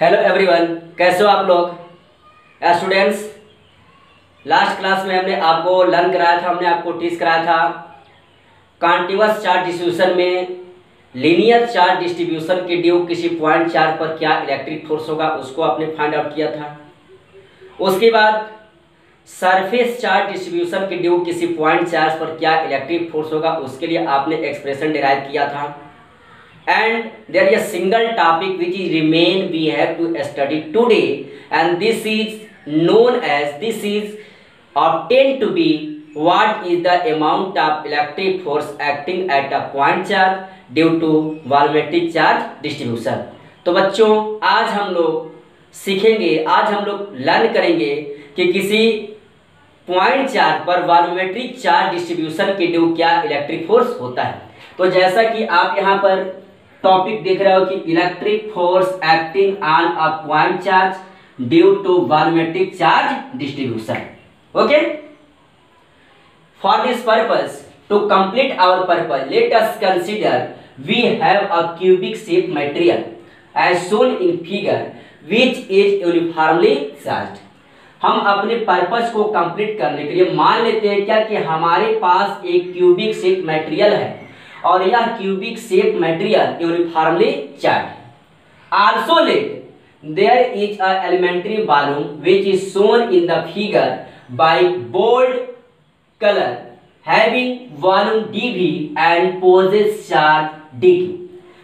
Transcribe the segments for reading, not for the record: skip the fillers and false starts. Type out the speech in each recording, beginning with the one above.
Hello everyone, कैसे हो आप लोग स्टूडेंट्स। लास्ट क्लास में हमने आपको लर्न कराया था, हमने आपको टीच कराया था कॉन्टिन्यूअस चार्ज डिस्ट्रीब्यूशन में लीनियर चार्ज डिस्ट्रीब्यूशन के ड्यू किसी पॉइंट चार्ज पर क्या इलेक्ट्रिक फोर्स होगा उसको आपने फाइंड आउट किया था। उसके बाद सरफेस चार्ज डिस्ट्रीब्यूशन के ड्यू किसी पॉइंट चार्ज पर क्या इलेक्ट्रिक फोर्स होगा उसके लिए आपने एक्सप्रेशन डिराइव किया था। And there is a single topic which is remain we have to study today, and this is obtained to be what is the amount of electric force acting at a point charge due to volumetric charge distribution। तो बच्चों आज हम लोग सीखेंगे, आज हम लोग learn करेंगे कि किसी पॉइंट चार्ज पर वॉल्यूमेट्रिक चार्ज डिस्ट्रीब्यूशन के ड्यू क्या इलेक्ट्रिक फोर्स होता है। तो जैसा कि आप यहाँ पर टॉपिक देख रहे हो कि electric force acting on a point charge due to volumetric charge distribution. Okay, for this purpose to complete our purpose let us consider we have a cubic shape material as shown in figure which is uniformly charged. हम अपने purpose को complete करने के लिए मान लेते हैं क्या कि हमारे पास एक क्यूबिक शेप मटेरियल है और यह cubic shape material uniformly charge. Also let there is a elementary volume which is shown in the figure by bold colour having volume dv and possess charge dq।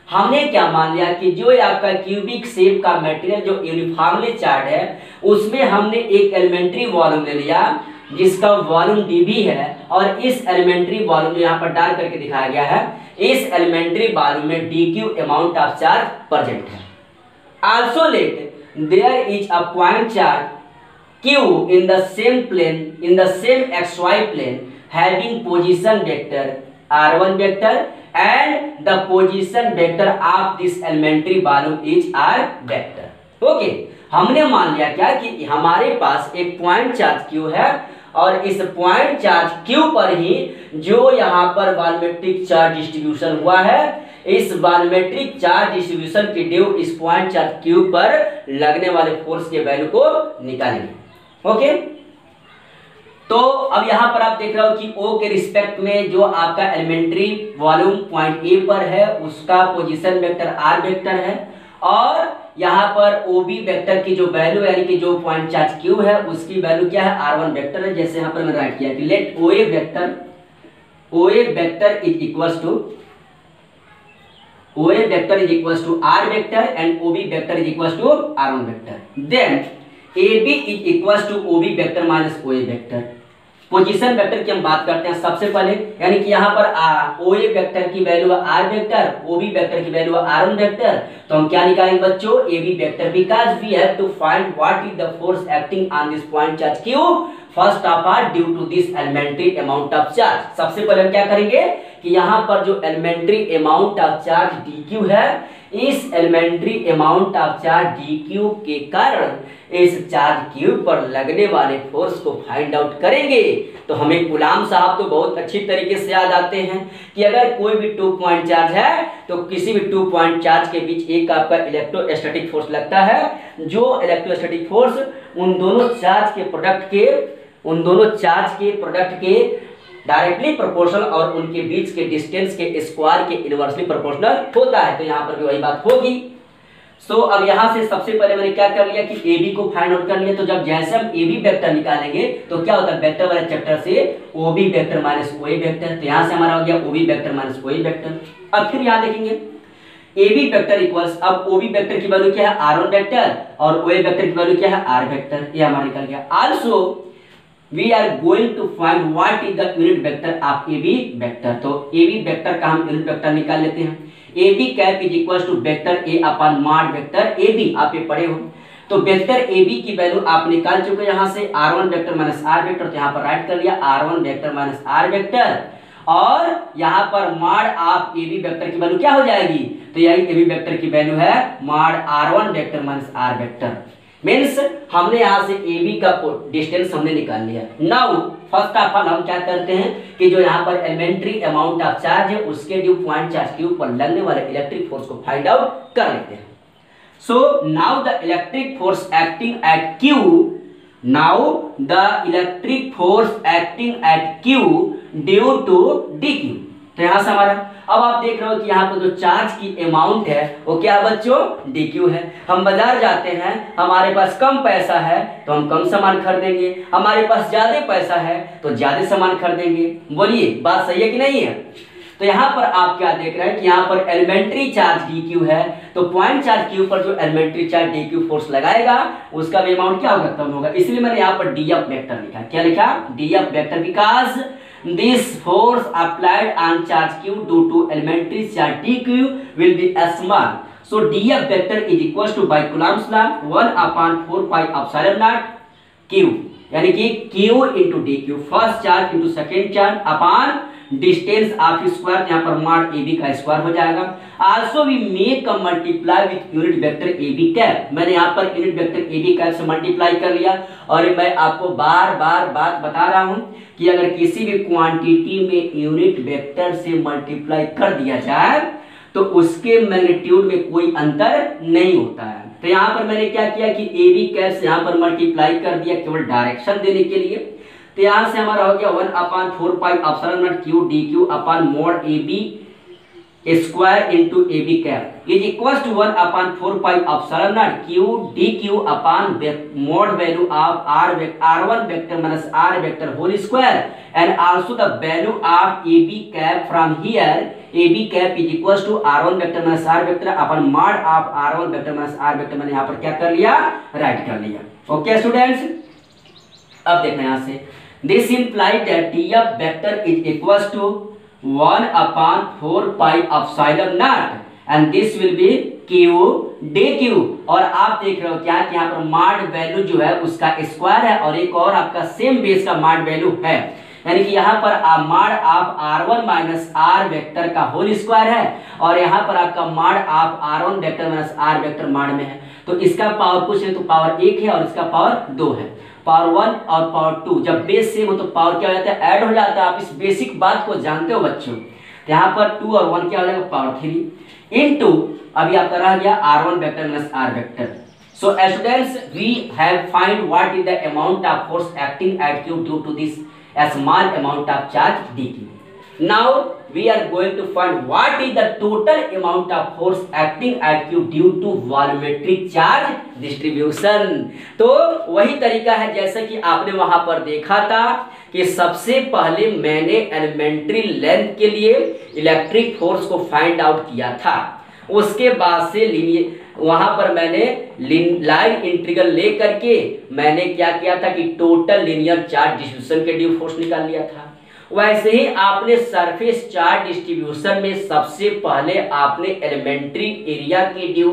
हमने क्या मान लिया कि जो आपका क्यूबिक शेप का मटेरियल जो uniformly charge है उसमें हमने एक एलिमेंट्री वॉल्यूम ले लिया जिसका वॉल्यूम dv है और इस एलिमेंट्री वॉल्यूम यहाँ पर डाल करके दिखाया गया है। इस एलिमेंट्री वॉल्यूम में dq amount of charge present है। Also let there is a point charge q in the same plane in the same xy plane having position vector r1 vector and the position vector of this elementary volume is r vector. Okay, हमने मान लिया क्या कि हमारे पास एक point charge q है और इस पॉइंट चार्ज q पर ही जो यहाँ पर वॉल्यूमेट्रिक चार्ज डिस्ट्रीब्यूशन हुआ है, इस वॉल्यूमेट्रिक चार्ज डिस्ट्रीब्यूशन के ड्यू इस पॉइंट चार्ज q पर लगने वाले फोर्स के वैल्यू को निकालेंगे। ओके, तो अब यहाँ पर आप देख रहे हो कि O के रिस्पेक्ट में जो आपका एलिमेंट्री वॉल्यूम पॉइंट A पर है उसका पोजीशन वेक्टर r वेक्टर है और यहाँ पर OB वेक्टर की जो वैल्यू यानी कि जो पॉइंट चार्ज Q है उसकी वैल्यू क्या है, r1 वेक्टर है। जैसे यहाँ पर मैंने राइट किया कि let OA vector is equals to r vector and OB vector is equals to r1 vector. Then AB is equals to OB vector minus OA vector. Position vector की हम बात करते हैं सबसे पहले, यानी कि यहाँ पर OA वेक्टर की वैल्यू है r वेक्टर, OB वेक्टर की वैल्यू है r1 वेक्टर। तो हम क्या निकालेंगे बच्चों, AB vector, because we have to find what is the force acting on this point charge Q first of all due to this elementary amount of charge. सबसे पहले हम क्या करेंगे कि यहाँ पर जो elementary amount of charge dq है, इस elementary amount of charge dq के कारण इस चार्ज q पर लगने वाले फोर्स को फाइंड आउट करेंगे। तो हमें गुलाम साहब तो बहुत अच्छी तरीके से याद आते हैं कि अगर कोई भी 2 पॉइंट चार्ज है तो किसी भी 2 पॉइंट चार्ज के बीच एक आपका इलेक्ट्रोस्टैटिक फोर्स लगता है। जो इलेक्ट्रोस्टैटिक फोर्स उन दोनों चार्ज के प्रोडक्ट के डायरेक्टली प्रोपोर्शनल और उनके बीच के डिस्टेंस के स्क्वायर के इनवर्सली प्रोपोर्शनल होता है। तो यहाँ पर भी वही बात होगी। सो अब यहाँ से सबसे पहले मैंने क्या कर लिया कि AB को फाइंड आउट कर लिया। तो जब जैसे हम AB वेक्टर निकालेंगे तो क्या होता है, वेक्टर वाले चैप्टर से OB vector minus OA vector. तो यहाँ से हमारा हो गया OB vector minus OA vector. अब फिर यहाँ देखेंगे AB वेक्टर इक्वल्स, अब OB वेक्टर की वैल्यू क्या है, r1 वेक्टर और OA वेक्टर की वैल्यू क्या है, r वेक्टर। ये हमारा निकल गया। Also we are going to find what is the unit vector of AB vector। तो AB वेक्टर का हम यूनिट वेक्टर निकाल लेते हैं। AB cap is equals to vector A upon mod vector AB। आप ये पढ़े हो तो वेक्टर AB की वैल्यू आप निकाल चुके यहाँ से r1 vector minus r vector. तो यहाँ पर राइट कर लिया r1 vector minus r vector और यहाँ पर मॉड ऑफ AB वेक्टर की वैल्यू क्या हो जाएगी, तो यही AB वेक्टर की वैल्यू है mod r1 vector minus r vector. Means हमने यहाँ से AB का डिस्टेंस हमने निकाल लिया। नाउ फर्स्ट ऑफ ऑल हम क्या करते हैं कि जो यहाँ पर एलिमेंट्री अमाउंट ऑफ चार्ज है उसके ड्यू पॉइंट चार्ज Q पर लगने वाले इलेक्ट्रिक फोर्स को फाइंड आउट कर लेते हैं। So now the electric force acting at Q, now the electric force acting at Q due to dq। तो यहां से हमारा, अब आप देख रहे हो कि यहाँ पर जो चार्ज की अमाउंट है वो क्या बच्चों, dq है। हम बाजार जाते हैं, हमारे पास कम पैसा है तो हम कम सामान खरीदेंगे, हमारे पास ज्यादा पैसा है तो ज्यादा सामान खरीदेंगे। बोलिए बात सही है कि नहीं है। तो यहाँ पर आप क्या देख रहे हैं कि यहाँ पर एलिमेंट्री चार्ज dq है, तो पॉइंट चार्ज q पर जो एलिमेंट्री चार्ज dq फोर्स लगाएगा उसका भी अमाउंट क्या होगा, कम होगा। इसलिए मैंने यहाँ पर df वेक्टर लिखा। क्या लिखा, df vector, because this force applied on charge q due to elementary charge dq will be small. So df vector is equal to by Coulomb's law 1/4 pi epsilon naught q, यानी कि q into dq, first charge into second charge upon distance of square, यहाँ पर mod AB का square हो जाएगा। Also we make a multiply with unit vector AB cap. मैंने यहाँ पर यूनिट वेक्टर AB कैप से मल्टीप्लाई कर लिया। और मैं आपको बार बार बात बता रहा हूँ कि अगर किसी भी क्वांटिटी में यूनिट वेक्टर से मल्टीप्लाई कर दिया जाए तो उसके मैग्नीट्यूड में कोई अंतर नहीं होता है। तो यहाँ पर मैंने क्या किया कि AB कैप से यहाँ पर मल्टीप्लाई कर दिया केवल डायरेक्शन देने के लिए। तो यहां से हमारा हो गया 1/4 pi epsilon naught q dq upon mod AB square into AB cap is equal to 1/4 pi epsilon naught q dq upon mod value of r1 vector minus r vector whole square and also the value of AB cap from here AB cap is equal to r1 vector minus r vector upon mod of r1 vector minus r vector. मैंने यहां पर क्या कर लिया, right कर लिया। Okay students, अब देखना यहां से, this implies that df vector is equals to 1/4 pi epsilon naught and this will be q dq। और आप देख रहे हो क्या कि यहाँ पर मॉड वैल्यू जो है उसका स्क्वायर है और एक और आपका सेम बेस का मॉड वैल्यू है, यानी कि यहाँ पर mod of r1 minus r vector का होल स्क्वायर है और यहाँ पर आपका mod of r1 vector minus r vector mod में है। तो इसका पावर कुछ नहीं तो पावर 1 है और इसका पावर 2 है। पावर 1 और पावर 2 जब बेस सेम हो तो पावर क्या हो जाता है, ऐड हो जाता है। आप इस बेसिक बात को जानते हो बच्चों। तो यहाँ पर 2 और 1 क्या हो जाएगा, पावर 3 इनटू अभी आपका रह गया r1 vector minus r vector. So students we have find what is the amount of force acting at q due to this small amount of charge dq. Now we are going to find what is the total amount of force acting at q due to volumetric charge distribution। तो वही तरीका है जैसा कि आपने वहां पर देखा था कि सबसे पहले मैंने एलिमेंट्री लेंथ के लिए इलेक्ट्रिक फोर्स को फाइंड आउट किया था। उसके बाद से वहां पर मैंने लाइन इंटीग्रल ले करके मैंने क्या किया था कि टोटल लीनियर चार्ज डिस्ट्रीब्यूशन के ड्यू फोर्स निकाल लिया था। वैसे ही आपने सरफेस चार्ज डिस्ट्रीब्यूशन में सबसे पहले आपने एलिमेंट्री एरिया के ड्यू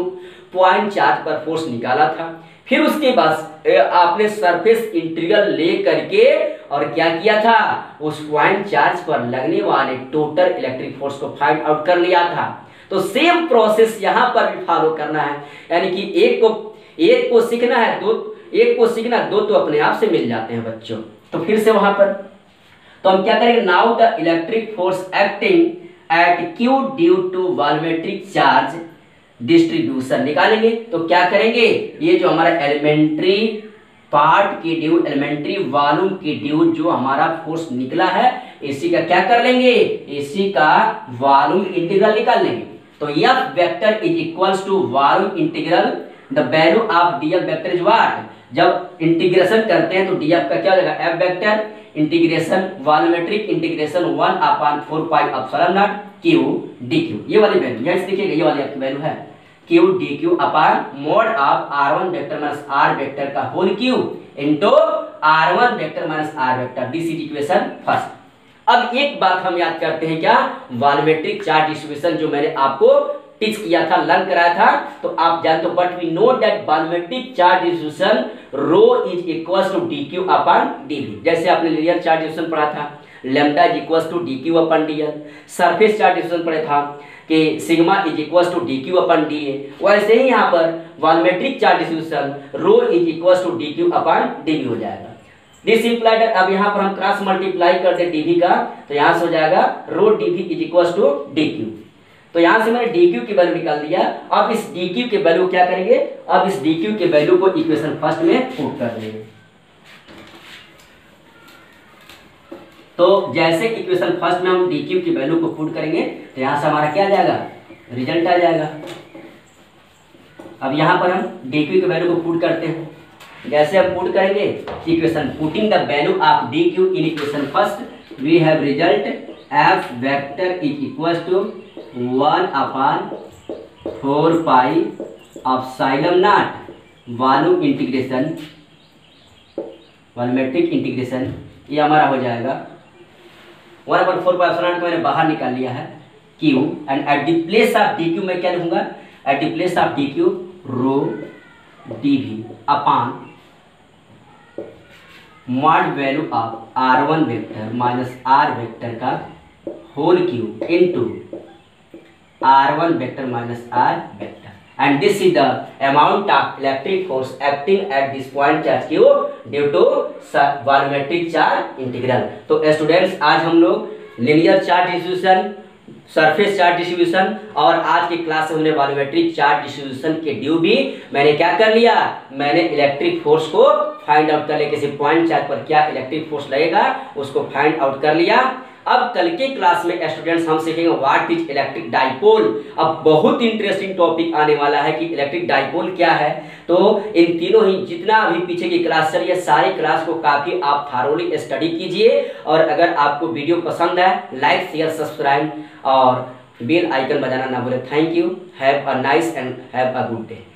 पॉइंट चार्ज पर फोर्स निकाला था। फिर उसके बाद आपने सरफेस इंटीग्रल ले करके और क्या किया था, उस पॉइंट चार्ज पर लगने वाले टोटल इलेक्ट्रिक फोर्स को फाइंड आउट कर लिया था। तो सेम प्रोसेस यहां पर भी फॉलो करना है, यानी कि एक को सीखना है, एक को सीखना, दो तो अपने आप से मिल जाते हैं बच्चों। तो फिर से वहां पर तो हम क्या करेंगे, now the electric force acting at q due to volumetric charge distribution निकालेंगे। तो क्या करेंगे, ये जो हमारा एलिमेंट्री पार्ट की ड्यू, एलिमेंट्री वॉल्यूम की ड्यू जो हमारा फोर्स निकला है, इसी का क्या कर लेंगे, इसी का वॉल्यूम इंटीग्रल निकाल लेंगे। तो F vector is equals to volume integral the value of df vector is what. जब इंटीग्रेशन करते हैं तो df का क्या हो जाएगा, F vector integration volumetric integration 1/4 pi epsilon naught q dq। ये वाली वैल्यू यहां से देखिएगा, ये वाली आपकी वैल्यू है q dq upon mod of r1 vector minus r vector का whole cube into r1 vector minus r vector. This is equation first. अब एक बात हम याद करते हैं, क्या, वॉल्यूमेट्रिक चार्ज डिस्ट्रीब्यूशन जो मैंने आपको टीच किया था, लर्न कराया था, तो आप जानते हो, but we know that volumetric charge distribution rho is equals to dq upon dv। जैसे आपने लिनियर चार्ज डिस्ट्रीब्यूशन पढ़ा था, lambda is equals to dq upon dl। Surface charge distribution पढ़ा था कि sigma is equals to dq upon dA। वैसे ही यहाँ पर volumetric charge distribution rho is equals to dq upon dv हो जाएगा। दिस इंप्लाइड, अब यहाँ पर हम क्रॉस मल्टीप्लाई करते dv का, तो यहाँ से हो जाएगा rho dv is equals to dq। तो यहां से मैंने डी क्यू की वैल्यू निकाल दिया। अब इस डी क्यू के वैल्यू क्या करेंगे, अब इस डी क्यू के वैल्यू को इक्वेशन फर्स्ट में पुट कर देंगे। तो जैसे इक्वेशन फर्स्ट में हम डी क्यू की वैल्यू को पुट करेंगे तो यहां से हमारा क्या आ जाएगा, रिजल्ट आ जाएगा। अब यहां पर हम डी क्यू की वैल्यू को पुट करते हैं। जैसे हम पुट करेंगे equation, putting the value of d q in equation first, we have result f vector is equal to 1/4 pi epsilon naught volume integration, volumetric integration, ये हमारा हो जाएगा 1/4 पाई एप्सिलॉन को मैंने बाहर निकाल लिया है q, and at the place of d q मैं क्या लिखूंगा, at the place of d q rho d v upon mod value of r1 vector minus r vector का whole cube into r1 vector minus r vector, and this is the amount of electric force acting at this point charge q due to volumetric charge integral. तो students आज हम लोग linear charge distribution, surface charge distribution और आज की class में हमने volumetric charge distribution के ड्यू भी मैंने क्या कर लिया, मैंने इलेक्ट्रिक फोर्स को फाइंड आउट कर लिया, किसी पॉइंट चार्ज पर क्या इलेक्ट्रिक फोर्स लगेगा उसको फाइंड आउट कर लिया। अब कल के क्लास में स्टूडेंट्स हम सीखेंगे व्हाट इज इलेक्ट्रिक डाइपोल। अब बहुत इंटरेस्टिंग टॉपिक आने वाला है कि इलेक्ट्रिक डाइपोल क्या है। तो इन तीनों ही जितना अभी पीछे की क्लास चली है सारी क्लास को काफी आप थारोली स्टडी कीजिए, और अगर आपको वीडियो पसंद है लाइक शेयर सब्सक्राइब और बेल आइकन बजाना ना भूले। Thank you, have a nice and have a good day.